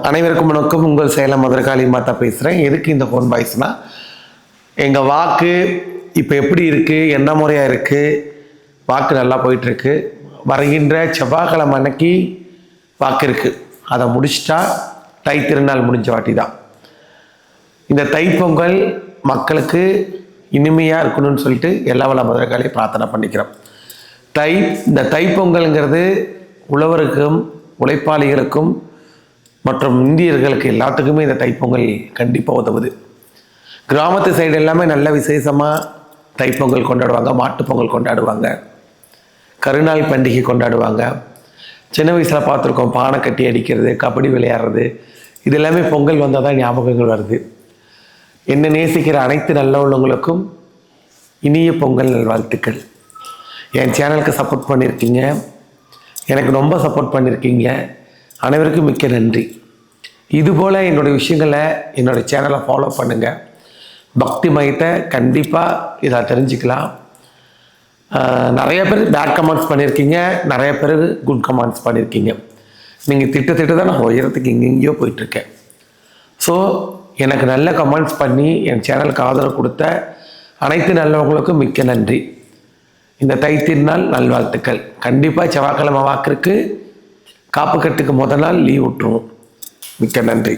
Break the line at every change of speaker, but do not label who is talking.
அனைவருக்கும் வணக்கம். உங்கள் சேலம் மதுரகாளி மாதா பேசுகிறேன். எதுக்கு இந்த ஃபோன் பாய்ஸ்னால், எங்கள் வாக்கு இப்போ எப்படி இருக்குது, என்ன முறையாக இருக்குது, வாக்கு நல்லா போயிட்டுருக்கு. வருகின்ற செவ்வாய்க்கிழமை அன்னைக்கு வாக்கு இருக்குது. அதை முடிச்சிட்டா தை திருநாள் முடிஞ்ச வாட்டி தான். இந்த தைப்பொங்கல் மக்களுக்கு இனிமையாக இருக்கணும்னு சொல்லிட்டு எல்லா வள மதுரகாளியை பிரார்த்தனை பண்ணிக்கிறோம். இந்த தைப்பொங்கல்ங்கிறது உழவருக்கும் உழைப்பாளிகளுக்கும் மற்றும் இந்தியர்களுக்கு எல்லாத்துக்குமே இந்த தைப்பொங்கல் கண்டிப்பாக உதவுது. கிராமத்து சைடு எல்லாமே நல்ல விசேஷமாக தைப்பொங்கல் கொண்டாடுவாங்க, மாட்டுப்பொங்கல் கொண்டாடுவாங்க, கருநாள் பண்டிகை கொண்டாடுவாங்க. சின்ன வயசில் பார்த்துருக்கோம், பானை கட்டி அடிக்கிறது, கபடி விளையாடுறது, இது எல்லாமே பொங்கல் வந்தால் தான் ஞாபகங்கள் வருது. என்னை நேசிக்கிற அனைத்து நல்ல உள்ளவங்களுக்கும் இனிய பொங்கல் நல்வாழ்த்துக்கள். என் சேனலுக்கு சப்போர்ட் பண்ணியிருக்கீங்க, எனக்கு ரொம்ப சப்போர்ட் பண்ணியிருக்கீங்க. அனைவருக்கும் மிக்க நன்றி. இதுபோல் என்னோடய விஷயங்களை என்னோடய சேனலை ஃபாலோ பண்ணுங்கள். பக்தி மயத்தை கண்டிப்பாக இதை தெரிஞ்சுக்கலாம். நிறைய பேர் பேட் கமெண்ட்ஸ் பண்ணியிருக்கீங்க, நிறைய பேர் குட் கமெண்ட்ஸ் பண்ணியிருக்கீங்க. நீங்கள் திட்டு தான் நான் உயரத்துக்கு எங்கெங்கேயோ போயிட்டுருக்கேன். ஸோ எனக்கு நல்ல கமெண்ட்ஸ் பண்ணி என் சேனலுக்கு ஆதரவு கொடுத்த அனைத்து நல்லவங்களுக்கும் மிக்க நன்றி. இந்த தை திருநாள் நல்வாழ்த்துக்கள். கண்டிப்பாக செவ்வாய்க்கிழமை வாக்கிற்கு காப்பு கட்டுக்கு முதல் நாள் லீவ் விட்டுருவோம். மிக்க நன்றி.